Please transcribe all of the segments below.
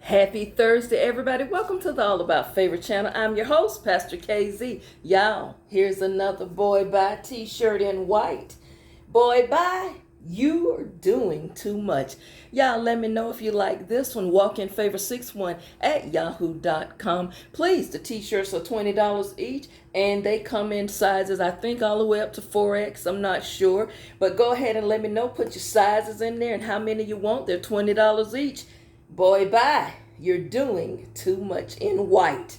Happy Thursday, everybody. Welcome to the All About Favorite channel. I'm your host, Pastor KZ. Y'all, here's another Boy Bye t-shirt in white. Boy Bye, you are doing too much. Y'all, let me know if you like this one. Walk in favor 61 at yahoo.com. Please, the t-shirts are $20 each, and they come in sizes, I think, all the way up to 4X. I'm not sure. But go ahead and let me know. Put your sizes in there and how many you want. They're $20 each. Boy, bye. You're doing too much in white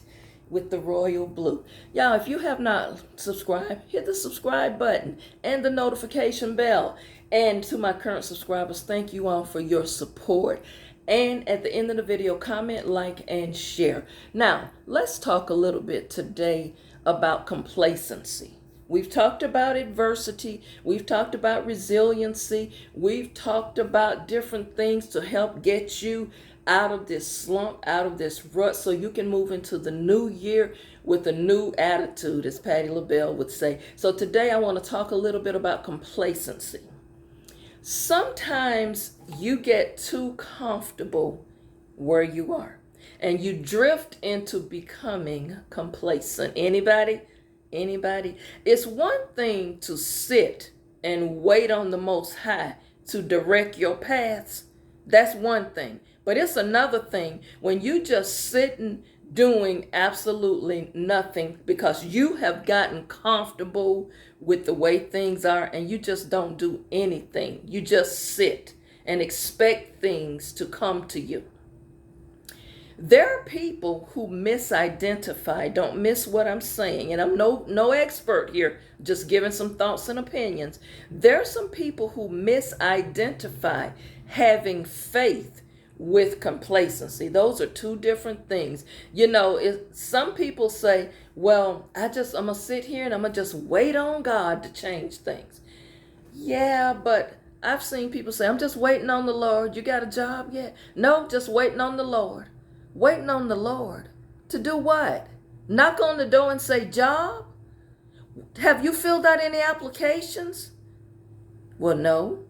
with the royal blue. Y'all, if you have not subscribed, hit the subscribe button and the notification bell. And to my current subscribers, thank you all for your support. And at the end of the video, comment, like, and share. Now, let's talk a little bit today about complacency. We've talked about adversity. We've talked about resiliency. We've talked about different things to help get you out of this slump, out of this rut, so you can move into the new year with a new attitude, as Patti LaBelle would say. So today I want to talk a little bit about complacency. Sometimes you get too comfortable where you are and you drift into becoming complacent. Anybody? It's one thing to sit and wait on the Most High to direct your paths. That's one thing. But it's another thing when you just sitting doing absolutely nothing because you have gotten comfortable with the way things are and you just don't do anything. You just sit and expect things to come to you. There are people who misidentify. Don't miss what I'm saying. And I'm no expert here, just giving some thoughts and opinions. There are some people who misidentify having faith with complacency. Those are two different things. You know, some people say, well, I'm going to sit here and I'm going to just wait on God to change things. Yeah, but I've seen people say, I'm just waiting on the Lord. You got a job yet? No, just waiting on the Lord. Waiting on the Lord to do what? Knock on the door and say, job? Have you filled out any applications? Well, no.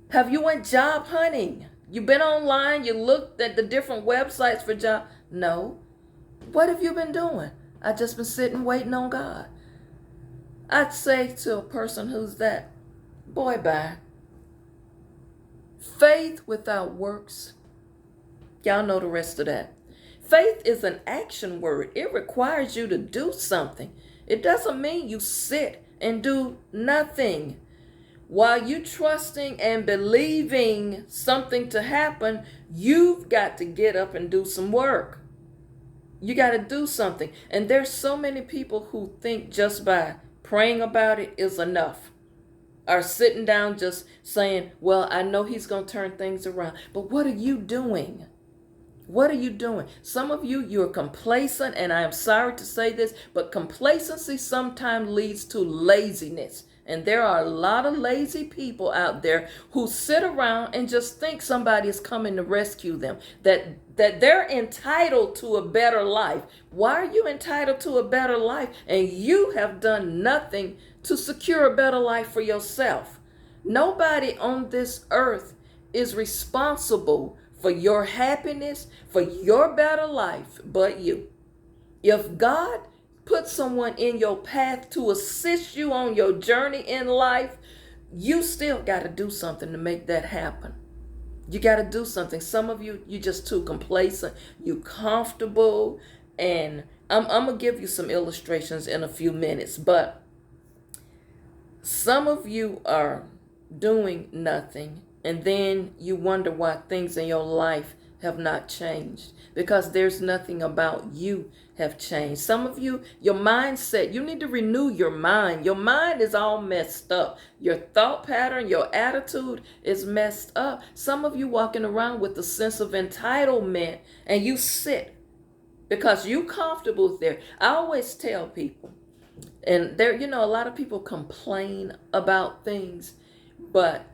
Have you went job hunting? You been online? You looked at the different websites for job? No. What have you been doing? I just been sitting waiting on God. I'd say to a person who's that, boy, bye. Faith without works. Y'all know the rest of that. Faith is an action word. It requires you to do something. It doesn't mean you sit and do nothing. While you trusting and believing something to happen, you've got to get up and do some work. You got to do something. And there's so many people who think just by praying about it is enough. Or sitting down just saying, well, I know he's going to turn things around. But what are you doing? What are you doing? Some of you, you're complacent, and I am sorry to say this, but complacency sometimes leads to laziness. And there are a lot of lazy people out there who sit around and just think somebody is coming to rescue them, that they're entitled to a better life. Why are you entitled to a better life? And you have done nothing to secure a better life for yourself. Nobody on this earth is responsible for your happiness, for your better life, but you. If God put someone in your path to assist you on your journey in life, you still got to do something to make that happen. You got to do something. Some of you, you're just too complacent. You comfortable. And I'm going to give you some illustrations in a few minutes. But some of you are doing nothing. And then you wonder why things in your life have not changed, because there's nothing about you have changed. Some of you, your mindset, you need to renew your mind. Your mind is all messed up. Your thought pattern, your attitude is messed up. Some of you walking around with a sense of entitlement and you sit because you comfortable there. I always tell people, and there, a lot of people complain about things, but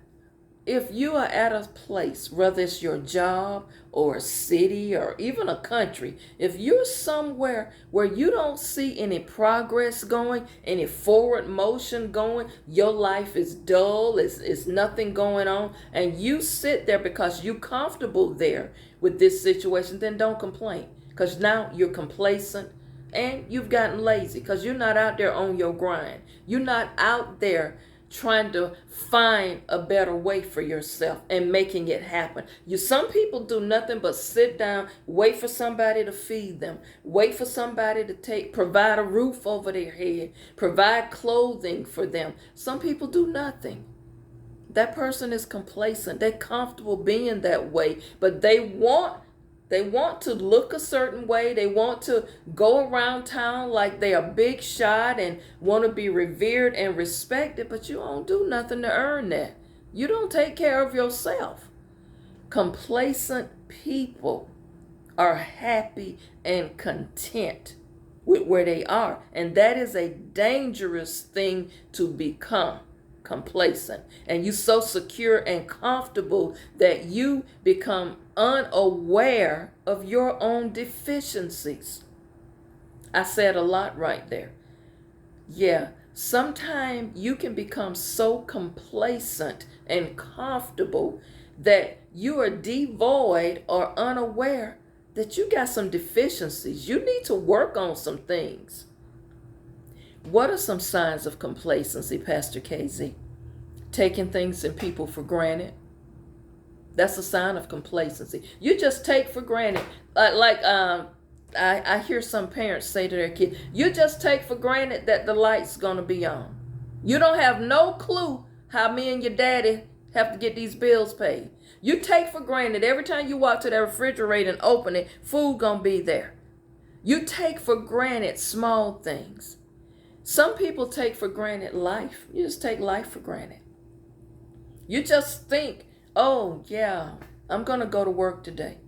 if you are at a place, whether it's your job or a city or even a country, if you're somewhere where you don't see any progress going, any forward motion going, your life is dull, it's nothing going on, and you sit there because you're comfortable there with this situation, then don't complain. Because now you're complacent and you've gotten lazy because you're not out there on your grind. You're not out there trying to find a better way for yourself and making it happen. Some people do nothing but sit down, wait for somebody to feed them, wait for somebody to provide a roof over their head, provide clothing for them. Some people do nothing. That person is complacent. They're comfortable being that way, but they want to look a certain way. They want to go around town like they are big shot and want to be revered and respected, but you don't do nothing to earn that. You don't take care of yourself. Complacent people are happy and content with where they are, and that is a dangerous thing to become. Complacent, and you so secure and comfortable that you become unaware of your own deficiencies. I said a lot right there. Yeah, sometimes you can become so complacent and comfortable that you are devoid or unaware that you got some deficiencies. You need to work on some things. What are some signs of complacency, Pastor KZ? Taking things and people for granted. That's a sign of complacency. You just take for granted. I hear some parents say to their kids, you just take for granted that the light's going to be on. You don't have no clue how me and your daddy have to get these bills paid. You take for granted every time you walk to that refrigerator and open it, food going to be there. You take for granted small things. Some people take for granted life. You just take life for granted. You just think, oh yeah, I'm going to go to work today.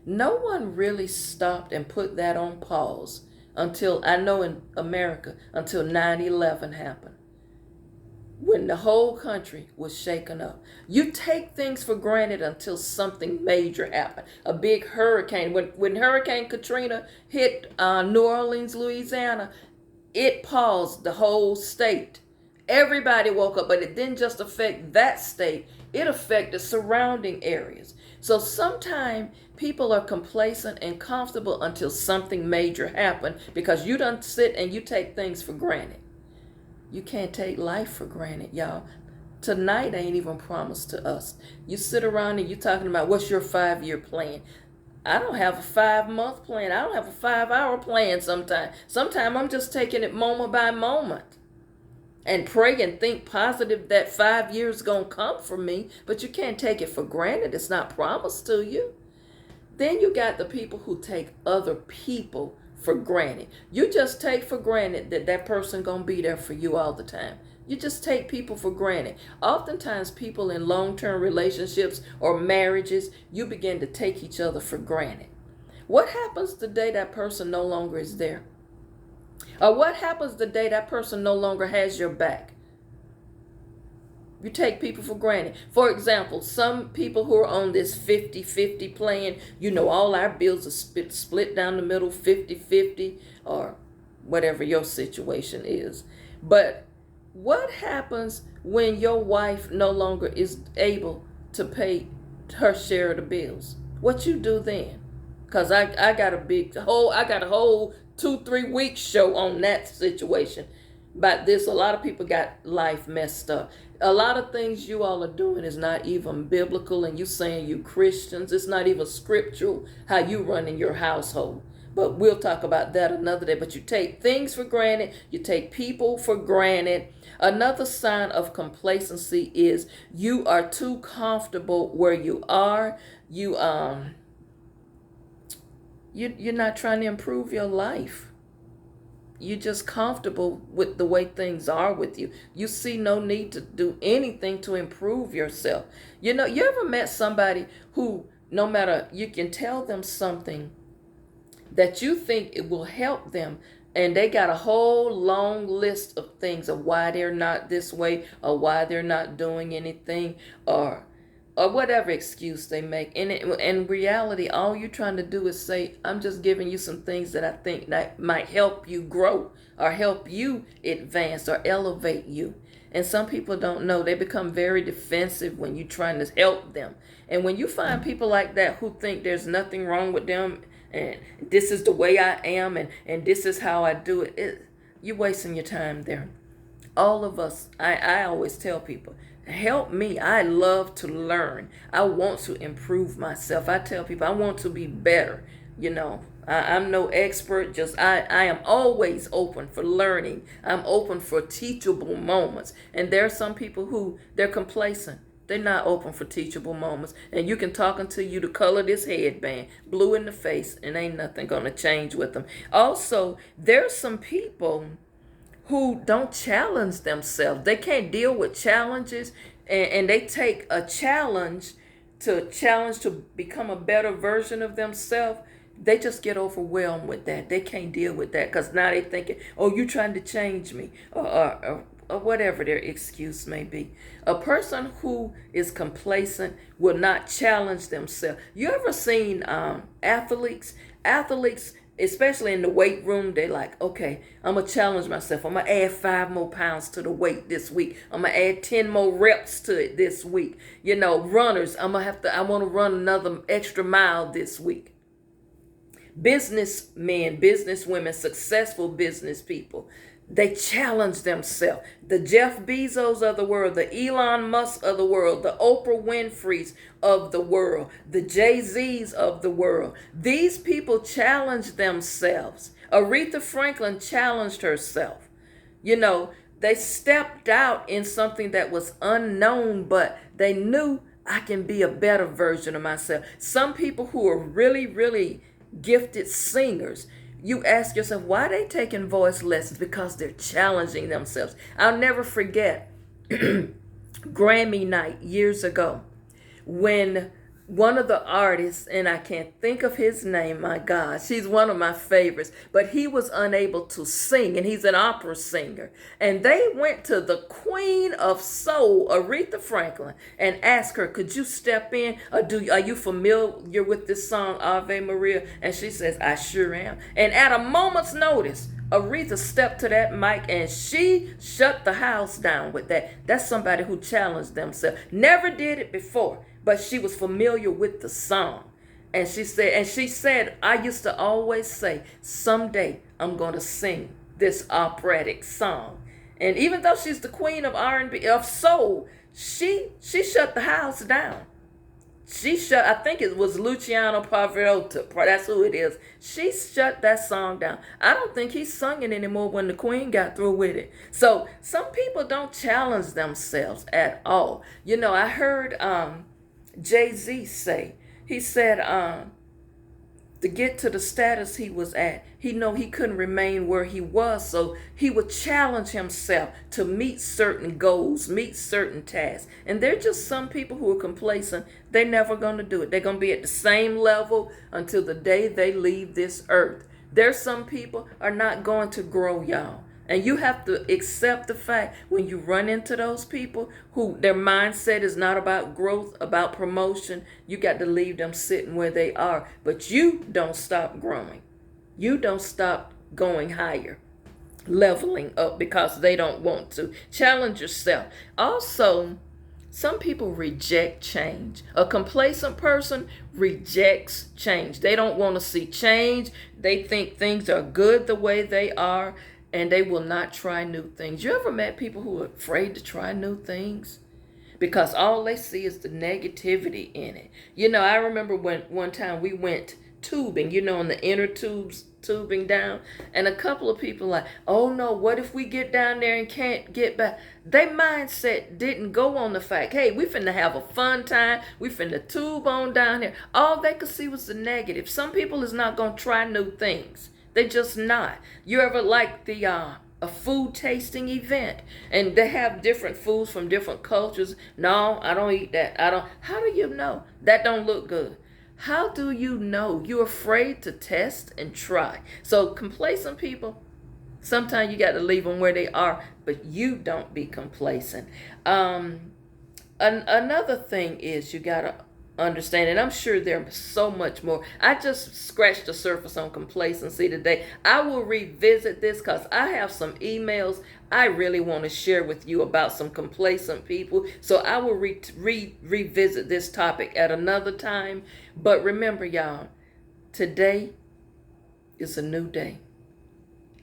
No one really stopped and put that on pause until, I know in America, until 9/11 happened. When the whole country was shaken up. You take things for granted until something major happened. A big hurricane. When Hurricane Katrina hit New Orleans, Louisiana, it paused the whole state. Everybody woke up, but it didn't just affect that state. It affected surrounding areas. So sometimes people are complacent and comfortable until something major happened because you don't sit and you take things for granted. You can't take life for granted, y'all. Tonight ain't even promised to us. You sit around and you're talking about what's your 5-year plan. I don't have a 5-month plan. I don't have a 5-hour plan sometimes. Sometimes I'm just taking it moment by moment and pray and think positive that 5 years going to come for me. But you can't take it for granted. It's not promised to you. Then you got the people who take other people for granted. You just take for granted that that person going to be there for you all the time. You just take people for granted. Oftentimes people in long-term relationships or marriages, you begin to take each other for granted. What happens the day that person no longer is there? Or what happens the day that person no longer has your back? You take people for granted. For example, some people who are on this 50-50 plan, all our bills are split down the middle, 50-50, or whatever your situation is. But what happens when your wife no longer is able to pay her share of the bills? What you do then? Because I got a whole 2-3 week show on that situation. About this, a lot of people got life messed up. A lot of things you all are doing is not even biblical, and you saying you Christians. It's not even scriptural how you run in your household. But we'll talk about that another day. But you take things for granted. You take people for granted. Another sign of complacency is you are too comfortable where you are. You're not trying to improve your life. You're just comfortable with the way things are with you. You see no need to do anything to improve yourself. You ever met somebody who, no matter, you can tell them something that you think it will help them, and they got a whole long list of things of why they're not this way, or why they're not doing anything, or whatever excuse they make. And in reality, all you're trying to do is say, I'm just giving you some things that I think that might help you grow or help you advance or elevate you. And some people don't know. They become very defensive when you're trying to help them. And when you find people like that who think there's nothing wrong with them and this is the way I am and this is how I do it, you're wasting your time there. All of us, I always tell people, help me. I love to learn. I want to improve myself. I tell people I want to be better. I'm no expert. Just I am always open for learning. I'm open for teachable moments. And there are some people who they're complacent. They're not open for teachable moments. And you can talk until you the color of this headband, blue in the face, and ain't nothing gonna change with them. Also, there's some people who don't challenge themselves. They can't deal with challenges, and they take a challenge to become a better version of themselves. They just get overwhelmed with that. They can't deal with that because now they're thinking, oh, you're trying to change me, or whatever their excuse may be. A person who is complacent will not challenge themselves. You ever seen athletes? Athletes, especially in the weight room, they like, okay, I'm going to challenge myself. I'm going to add 5 more pounds to the weight this week. I'm going to add 10 more reps to it this week. Runners, I want to run another extra mile this week. Businessmen, businesswomen, successful business people, they challenge themselves. The Jeff Bezos of the world, the Elon Musk of the world, the Oprah Winfrey's of the world, the Jay-Z's of the world. These people challenge themselves. Aretha Franklin challenged herself. They stepped out in something that was unknown, but they knew I can be a better version of myself. Some people who are really, really gifted singers, you ask yourself, why are they taking voice lessons? Because they're challenging themselves. I'll never forget Grammy night years ago when one of the artists, and I can't think of his name, my God, she's one of my favorites, but he was unable to sing, and he's an opera singer. And they went to the Queen of Soul, Aretha Franklin, and asked her, could you step in? Are you familiar with this song, Ave Maria? And she says, I sure am. And at a moment's notice, Aretha stepped to that mic and she shut the house down with that. That's somebody who challenged themselves. Never did it before, but she was familiar with the song. And she said, I used to always say, someday I'm going to sing this operatic song. And even though she's the queen of R&B, of soul, she shut the house down. I think it was Luciano Pavarotti, that's who it is. She shut that song down. I don't think he sung it anymore when the queen got through with it. So some people don't challenge themselves at all. I heard Jay-Z say, he said to get to the status he was at, he know he couldn't remain where he was, so he would challenge himself to meet certain goals, meet certain tasks. And there are just some people who are complacent. They're never going to do it. They're going to be at the same level until the day they leave this earth. There's some people are not going to grow, y'all. And you have to accept the fact when you run into those people who their mindset is not about growth, about promotion, you got to leave them sitting where they are. But you don't stop growing. You don't stop going higher, leveling up because they don't want to. Challenge yourself. Also, some people reject change. A complacent person rejects change. They don't want to see change. They think things are good the way they are. And they will not try new things. You ever met people who are afraid to try new things? Because all they see is the negativity in it. I remember one time we went tubing, in the inner tubing down. And a couple of people like, oh no, what if we get down there and can't get back? Their mindset didn't go on the fact, hey, we finna have a fun time. We finna tube on down here. All they could see was the negative. Some people is not going to try new things. They just not. You ever like a food tasting event and they have different foods from different cultures? No, I don't eat that. How do you know? That don't look good. How do you know? You're afraid to test and try. So complacent people, sometimes you got to leave them where they are, but you don't be complacent. Another thing is you got to understanding. I'm sure there's so much more. I just scratched the surface on complacency today. I will revisit this because I have some emails I really want to share with you about some complacent people. So I will revisit this topic at another time. But remember, y'all, today is a new day.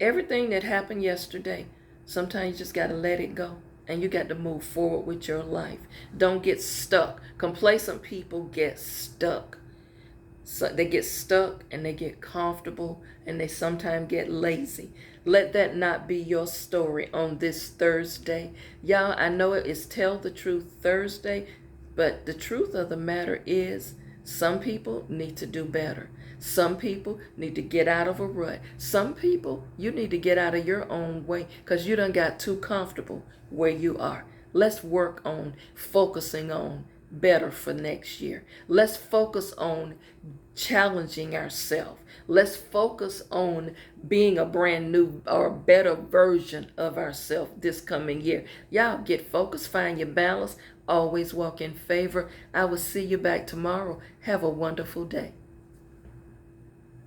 Everything that happened yesterday, sometimes you just got to let it go. And you got to move forward with your life. Don't get stuck. Complacent people get stuck. So they get stuck and they get comfortable and they sometimes get lazy. Let that not be your story on this Thursday. Y'all, I know it is Tell the Truth Thursday, but the truth of the matter is some people need to do better. Some people need to get out of a rut. Some people, you need to get out of your own way because you done got too comfortable where you are. Let's work on focusing on better for next year. Let's focus on challenging ourselves. Let's focus on being a brand new or a better version of ourselves this coming year. Y'all get focused, find your balance, always walk in favor. I will see you back tomorrow. Have a wonderful day.